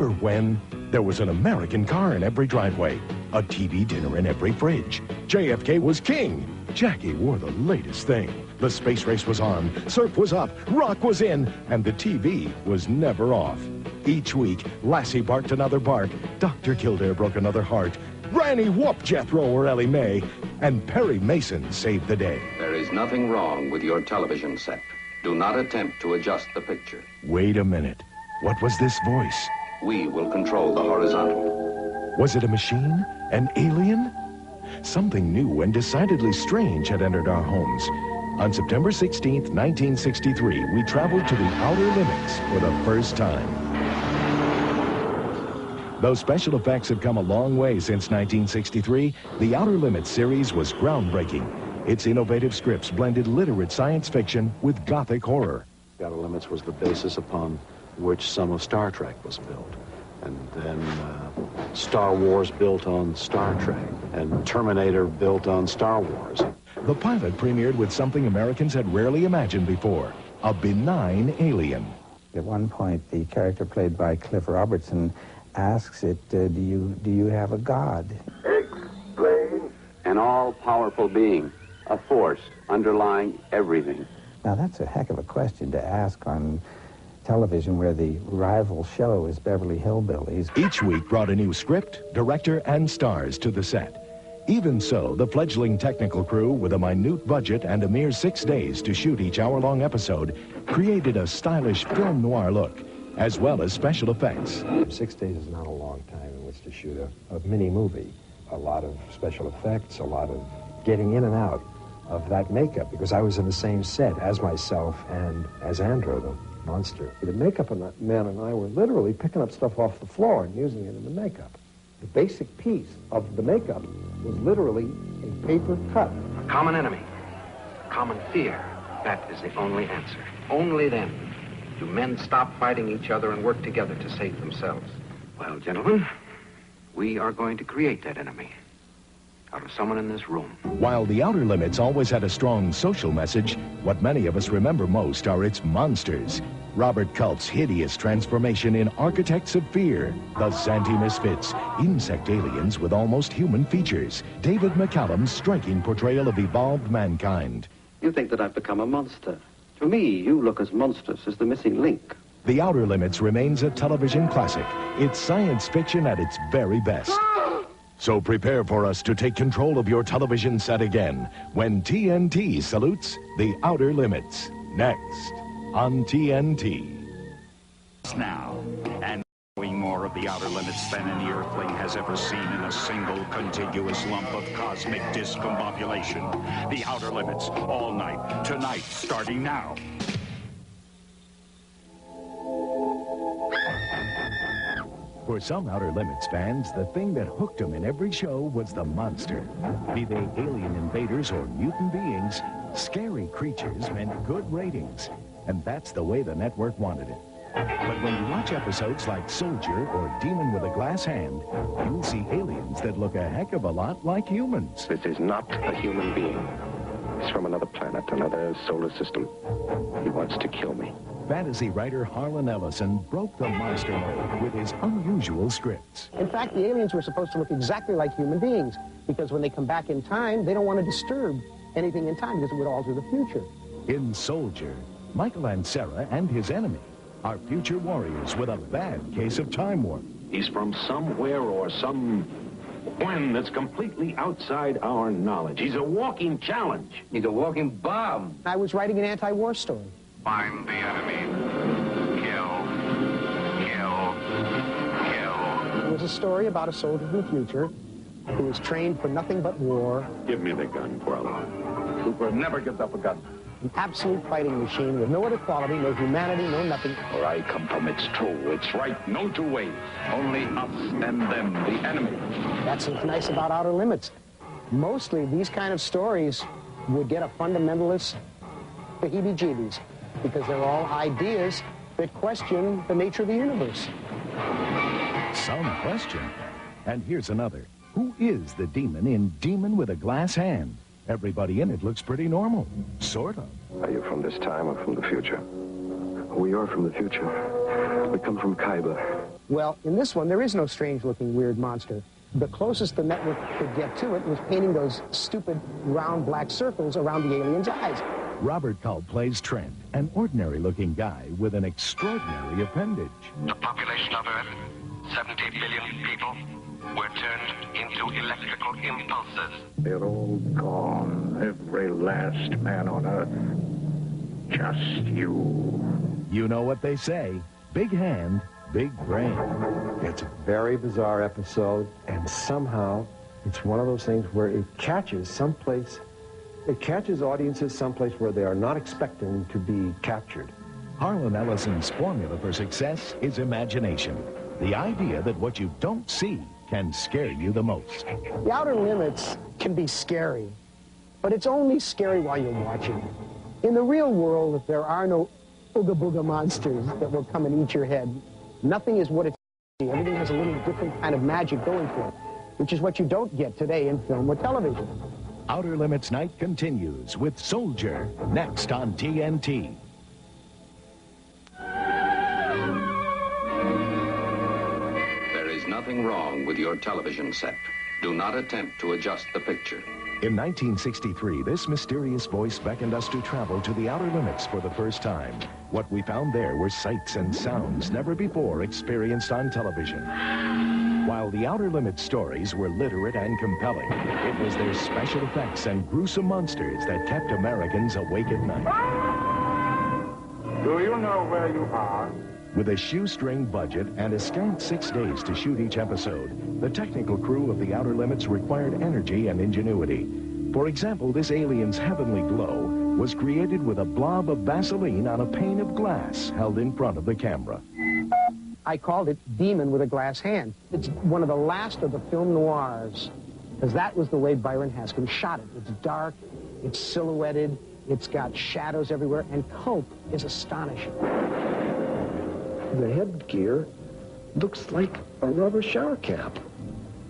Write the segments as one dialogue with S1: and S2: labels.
S1: Remember when? There was an American car in every driveway, a TV dinner in every fridge. JFK was king. Jackie wore the latest thing. The space race was on, surf was up, rock was in, and the TV was never off. Each week, Lassie barked another bark, Dr. Kildare broke another heart, Granny whooped Jethro or Ellie Mae, and Perry Mason saved the day.
S2: There is nothing wrong with your television set. Do not attempt to adjust the picture.
S1: Wait a minute. What was this voice?
S2: We will control the horizontal.
S1: Was it a machine? An alien? Something new and decidedly strange had entered our homes. On September 16th, 1963, we traveled to the outer limits for the first time. Though special effects have come a long way since 1963, the Outer Limits series was groundbreaking. Its innovative scripts blended literate science fiction with gothic horror.
S3: The Outer Limits was the basis upon which some of Star Trek was built. And then Star Wars built on Star Trek, and Terminator built on Star Wars.
S1: The pilot premiered with something Americans had rarely imagined before, a benign alien.
S4: At one point, the character played by Cliff Robertson asks it, do you have a god?
S5: Explain. An all-powerful being, a force underlying everything.
S4: Now, that's a heck of a question to ask on television where the rival show is Beverly Hillbillies.
S1: Each week brought a new script, director, and stars to the set. Even so, the fledgling technical crew, with a minute budget and a mere 6 days to shoot each hour-long episode, created a stylish film noir look, as well as special effects.
S6: 6 days is not a long time in which to shoot a mini movie. A lot of special effects, a lot of getting in and out of that makeup, because I was in the same set as myself and as Andrew, the monster. The makeup man and I were literally picking up stuff off the floor and using it in the makeup. The basic piece of the makeup was literally a paper cut.
S7: A common enemy, a common fear, that is the only answer. Only then do men stop fighting each other and work together to save themselves. Well, gentlemen, we are going to create that enemy out of someone in this room.
S1: While The Outer Limits always had a strong social message, what many of us remember most are its monsters. Robert Culp's hideous transformation in Architects of Fear, the Santy Misfits, insect aliens with almost human features, David McCallum's striking portrayal of evolved mankind.
S8: You think that I've become a monster. To me, you look as monstrous as the missing link.
S1: The Outer Limits remains a television classic. It's science fiction at its very best. So prepare for us to take control of your television set again when TNT salutes The Outer Limits. Next on TNT.
S9: Now, and knowing more of the outer limits than any earthling has ever seen in a single contiguous lump of cosmic discombobulation. The Outer Limits, all night, tonight, starting now.
S1: For some Outer Limits fans, the thing that hooked them in every show was the monster. Be they alien invaders or mutant beings, scary creatures meant good ratings. And that's the way the network wanted it. But when you watch episodes like Soldier or Demon with a Glass Hand, you'll see aliens that look a heck of a lot like humans.
S10: This is not a human being. He's from another planet, another solar system. He wants to kill me.
S1: Fantasy writer Harlan Ellison broke the monster mold with his unusual scripts.
S11: In fact, the aliens were supposed to look exactly like human beings, because when they come back in time, they don't want to disturb anything in time because it would alter the future.
S1: In Soldier, Michael Ansara and his enemy are future warriors with a bad case of time warp.
S12: He's from somewhere or some when that's completely outside our knowledge. He's a walking challenge.
S8: He's a walking bomb.
S11: I was writing an anti-war story.
S9: Find the enemy. Kill.
S11: It was a story about a soldier from the future who was trained for nothing but war.
S12: Give me the gun, Poirot.
S10: Cooper never gives up a gun.
S11: An absolute fighting machine with no other quality, no humanity, no nothing.
S10: Where I come from, it's true. It's right. No two ways. Only us and them, the enemy.
S11: That's what's nice about Outer Limits. Mostly, these kind of stories would get a fundamentalist the heebie-jeebies, because they're all ideas that question the nature of the universe.
S1: Some question. And here's another. Who is the demon in Demon with a Glass Hand? Everybody in it looks pretty normal. Sort of.
S10: Are you from this time or from the future? We are from the future. We come from Kaiba.
S11: Well, in this one, there is no strange-looking weird monster. The closest the network could get to it was painting those stupid round black circles around the alien's eyes.
S1: Robert Culp plays Trent, an ordinary-looking guy with an extraordinary appendage.
S13: The population of Earth, 70 billion people, were turned into electrical impulses.
S12: They're all gone, every last man on Earth. Just you.
S1: You know what they say, big hand, big brain.
S6: It's a very bizarre episode, and somehow it's one of those things where it catches someplace, it catches audiences someplace where they are not expecting to be captured.
S1: Harlan Ellison's formula for success is imagination. The idea that what you don't see can scare you the most.
S11: The Outer Limits can be scary, but it's only scary while you're watching it. In the real world, there are no ooga booga monsters that will come and eat your head. Nothing is what it's. Everything has a little different kind of magic going for it, which is what you don't get today in film or television.
S1: Outer Limits Night continues with Soldier, next on TNT.
S2: There is nothing wrong with your television set. Do not attempt to adjust the picture.
S1: In 1963, this mysterious voice beckoned us to travel to the outer limits for the first time. What we found there were sights and sounds never before experienced on television. While the Outer Limits stories were literate and compelling, it was their special effects and gruesome monsters that kept Americans awake at night.
S12: Do you know where you are?
S1: With a shoestring budget and a scant 6 days to shoot each episode, the technical crew of the Outer Limits required energy and ingenuity. For example, this alien's heavenly glow was created with a blob of Vaseline on a pane of glass held in front of the camera.
S11: I called it Demon with a Glass Hand. It's one of the last of the film noirs, because that was the way Byron Haskins shot it. It's dark, it's silhouetted, it's got shadows everywhere, and Culp is astonishing.
S6: The headgear looks like a rubber shower cap,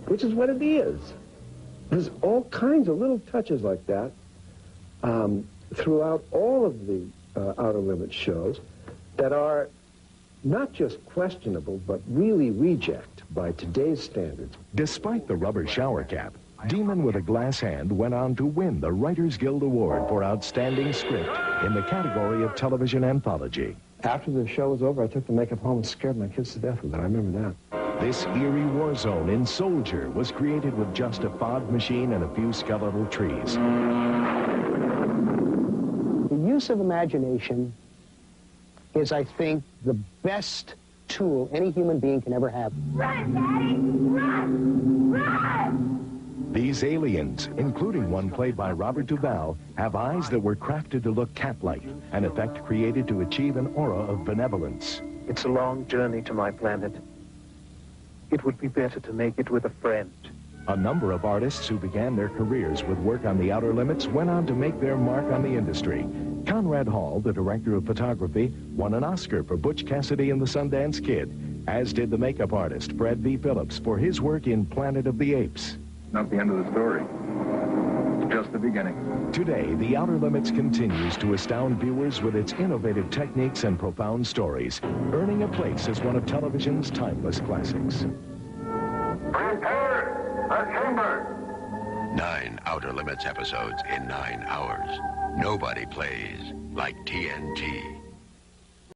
S6: which is what it is. There's all kinds of little touches like that throughout all of the Outer Limits shows that are not just questionable, but really reject by today's standards.
S1: Despite the rubber shower cap, Demon with a Glass Hand went on to win the Writers Guild Award for Outstanding Script in the category of Television Anthology.
S6: After the show was over, I took the makeup home and scared my kids to death with it. I remember that.
S1: This eerie war zone in Soldier was created with just a fog machine and a few skeletal trees.
S11: The use of imagination is, I think, the best tool any human being can ever have.
S14: Run, Daddy! Run! Run!
S1: These aliens, including one played by Robert Duvall, have eyes that were crafted to look cat-like, an effect created to achieve an aura of benevolence.
S15: It's a long journey to my planet. It would be better to make it with a friend.
S1: A number of artists who began their careers with work on the Outer Limits went on to make their mark on the industry. Conrad Hall, the director of photography, won an Oscar for Butch Cassidy and the Sundance Kid, as did the makeup artist Fred V. Phillips for his work in Planet of the Apes.
S12: Not the end of the story. It's just the beginning.
S1: Today, the Outer Limits continues to astound viewers with its innovative techniques and profound stories, earning a place as one of television's timeless classics.
S13: Prepare the chamber! 9 Outer Limits episodes in 9 hours. Nobody plays like TNT.